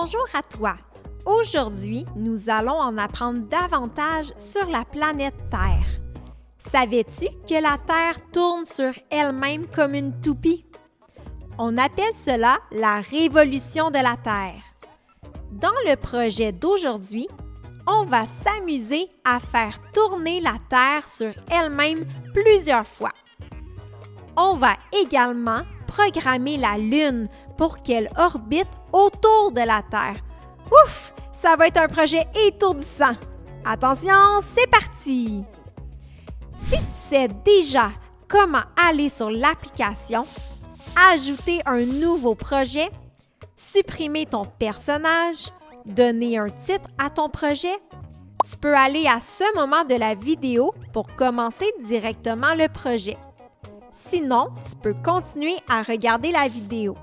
Bonjour à toi! Aujourd'hui, nous allons en apprendre davantage sur la planète Terre. Savais-tu que la Terre tourne sur elle-même comme une toupie? On appelle cela la révolution de la Terre. Dans le projet d'aujourd'hui, on va s'amuser à faire tourner la Terre sur elle-même plusieurs fois. On va également programmer la Lune pour qu'elle orbite autour de la Terre. Ouf! Ça va être un projet étourdissant! Attention, c'est parti! Si tu sais déjà comment aller sur l'application, ajouter un nouveau projet, supprimer ton personnage, donner un titre à ton projet, tu peux aller à ce moment de la vidéo pour commencer directement le projet. Sinon, tu peux continuer à regarder la vidéo.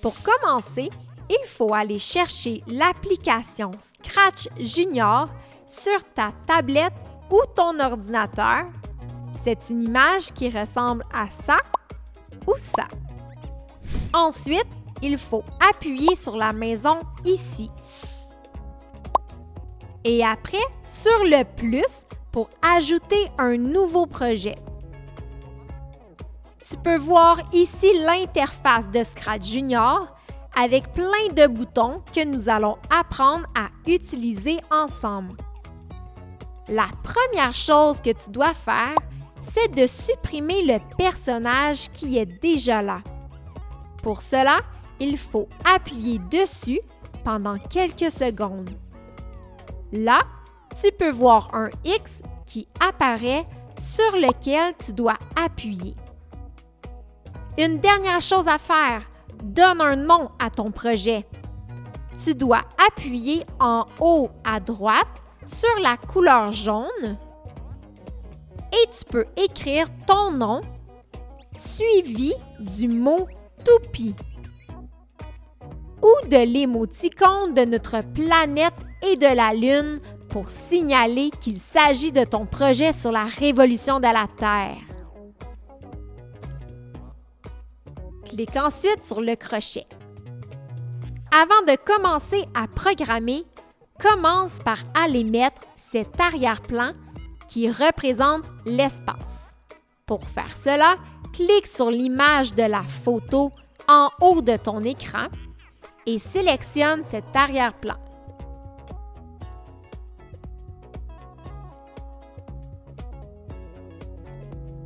Pour commencer, il faut aller chercher l'application Scratch Junior sur ta tablette ou ton ordinateur. C'est une image qui ressemble à ça ou ça. Ensuite, il faut appuyer sur la maison ici. Et après, sur le plus pour ajouter un nouveau projet. Tu peux voir ici l'interface de Scratch Junior avec plein de boutons que nous allons apprendre à utiliser ensemble. La première chose que tu dois faire, c'est de supprimer le personnage qui est déjà là. Pour cela, il faut appuyer dessus pendant quelques secondes. Là, tu peux voir un X qui apparaît sur lequel tu dois appuyer. Une dernière chose à faire, donne un nom à ton projet. Tu dois appuyer en haut à droite sur la couleur jaune et tu peux écrire ton nom suivi du mot toupie ou de l'émoticône de notre planète et de la Lune pour signaler qu'il s'agit de ton projet sur la révolution de la Terre. Clique ensuite sur le crochet. Avant de commencer à programmer, commence par aller mettre cet arrière-plan qui représente l'espace. Pour faire cela, clique sur l'image de la photo en haut de ton écran et sélectionne cet arrière-plan.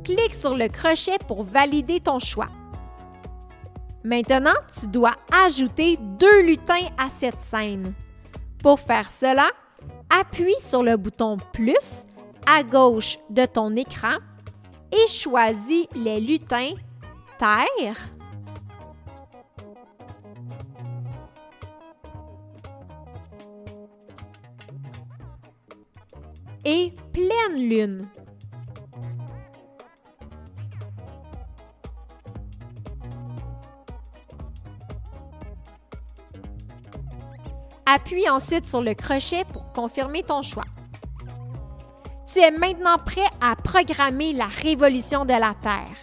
Clique sur le crochet pour valider ton choix. Maintenant, tu dois ajouter 2 lutins à cette scène. Pour faire cela, appuie sur le bouton « Plus » à gauche de ton écran et choisis les lutins « Terre » et « Pleine Lune ». Appuie ensuite sur le crochet pour confirmer ton choix. Tu es maintenant prêt à programmer la révolution de la Terre.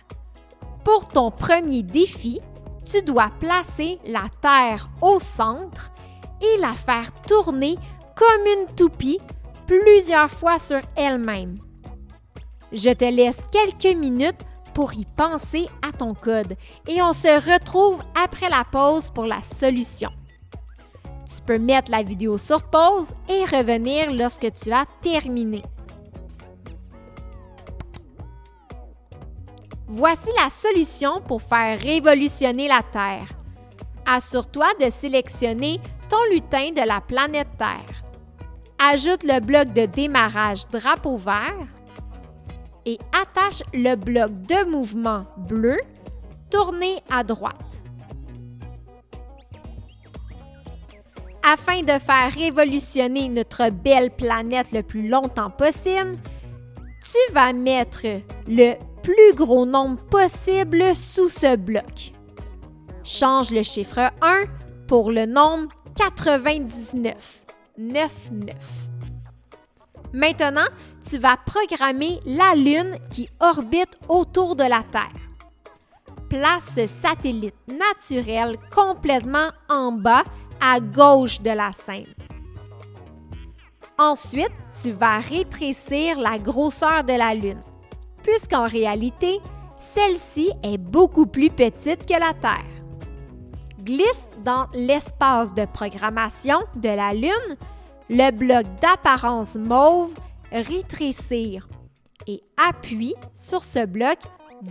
Pour ton premier défi, tu dois placer la Terre au centre et la faire tourner comme une toupie plusieurs fois sur elle-même. Je te laisse quelques minutes pour y penser à ton code et on se retrouve après la pause pour la solution. Tu peux mettre la vidéo sur pause et revenir lorsque tu as terminé. Voici la solution pour faire révolutionner la Terre. Assure-toi de sélectionner ton lutin de la planète Terre. Ajoute le bloc de démarrage drapeau vert et attache le bloc de mouvement bleu tourné à droite. Afin de faire révolutionner notre belle planète le plus longtemps possible, tu vas mettre le plus gros nombre possible sous ce bloc. Change le chiffre 1 pour le nombre 99. 99. Maintenant, tu vas programmer la Lune qui orbite autour de la Terre. Place ce satellite naturel complètement en bas à gauche de la scène. Ensuite, tu vas rétrécir la grosseur de la Lune, puisqu'en réalité, celle-ci est beaucoup plus petite que la Terre. Glisse dans l'espace de programmation de la Lune le bloc d'apparence mauve rétrécir et appuie sur ce bloc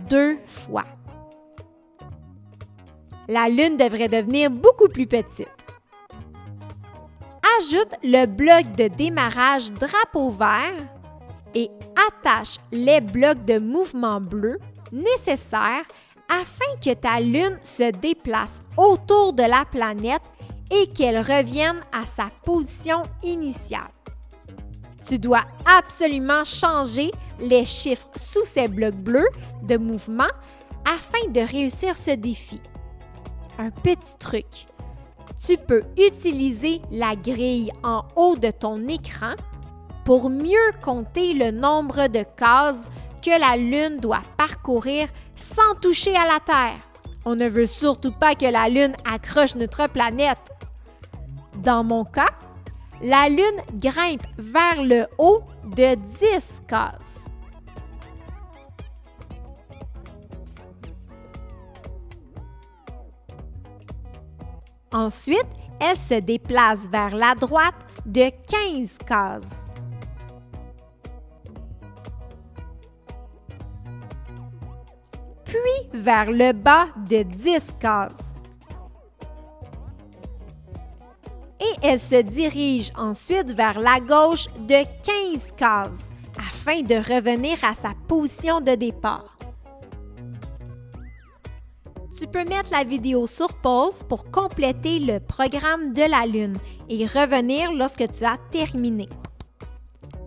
2 fois. La Lune devrait devenir beaucoup plus petite. Ajoute le bloc de démarrage drapeau vert et attache les blocs de mouvement bleu nécessaires afin que ta Lune se déplace autour de la planète et qu'elle revienne à sa position initiale. Tu dois absolument changer les chiffres sous ces blocs bleus de mouvement afin de réussir ce défi. Un petit truc. Tu peux utiliser la grille en haut de ton écran pour mieux compter le nombre de cases que la Lune doit parcourir sans toucher à la Terre. On ne veut surtout pas que la Lune accroche notre planète. Dans mon cas, la Lune grimpe vers le haut de 10 cases. Ensuite, elle se déplace vers la droite de 15 cases. Puis vers le bas de 10 cases. Et elle se dirige ensuite vers la gauche de 15 cases afin de revenir à sa position de départ. Tu peux mettre la vidéo sur pause pour compléter le programme de la Lune et revenir lorsque tu as terminé.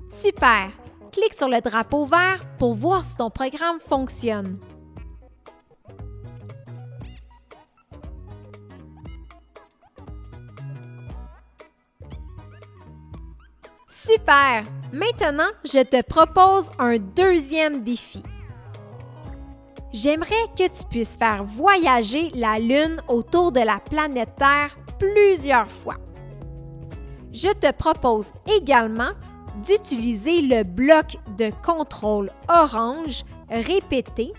Super! Clique sur le drapeau vert pour voir si ton programme fonctionne. Super! Maintenant, je te propose un deuxième défi. J'aimerais que tu puisses faire voyager la Lune autour de la planète Terre plusieurs fois. Je te propose également d'utiliser le bloc de contrôle orange répété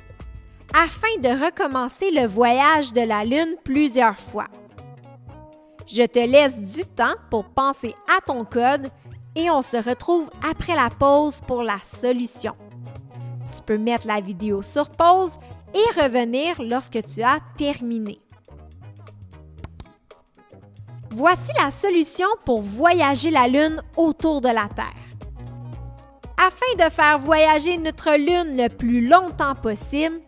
afin de recommencer le voyage de la Lune plusieurs fois. Je te laisse du temps pour penser à ton code et on se retrouve après la pause pour la solution. Tu peux mettre la vidéo sur pause et revenir lorsque tu as terminé. Voici la solution pour voyager la Lune autour de la Terre. Afin de faire voyager notre Lune le plus longtemps possible,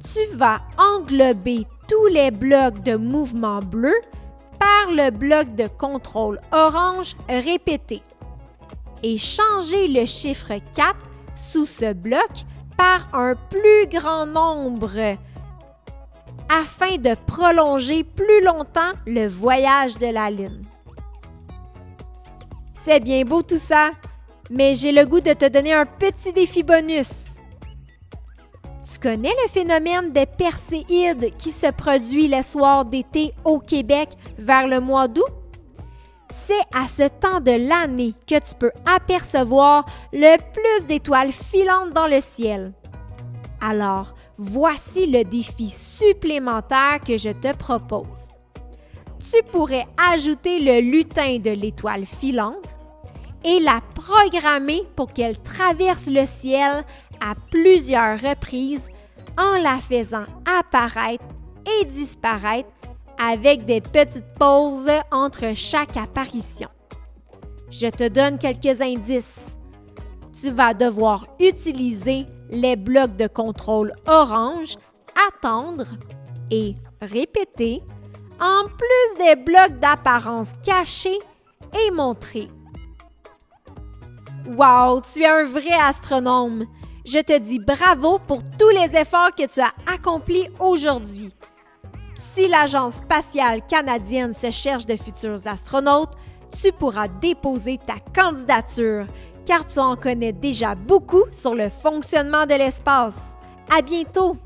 tu vas englober tous les blocs de mouvement bleu par le bloc de contrôle orange répété et changer le chiffre 4 sous ce bloc par un plus grand nombre afin de prolonger plus longtemps le voyage de la Lune. C'est bien beau tout ça, mais j'ai le goût de te donner un petit défi bonus. Tu connais le phénomène des perséides qui se produit les soirs d'été au Québec vers le mois d'août? C'est à ce temps de l'année que tu peux apercevoir le plus d'étoiles filantes dans le ciel. Alors, voici le défi supplémentaire que je te propose. Tu pourrais ajouter le lutin de l'étoile filante et la programmer pour qu'elle traverse le ciel à plusieurs reprises en la faisant apparaître et disparaître avec des petites pauses entre chaque apparition. Je te donne quelques indices. Tu vas devoir utiliser les blocs de contrôle orange, attendre et répéter, en plus des blocs d'apparence cachés et montrés. Wow, tu es un vrai astronome! Je te dis bravo pour tous les efforts que tu as accomplis aujourd'hui. Si l'Agence spatiale canadienne se cherche de futurs astronautes, tu pourras déposer ta candidature, car tu en connais déjà beaucoup sur le fonctionnement de l'espace. À bientôt!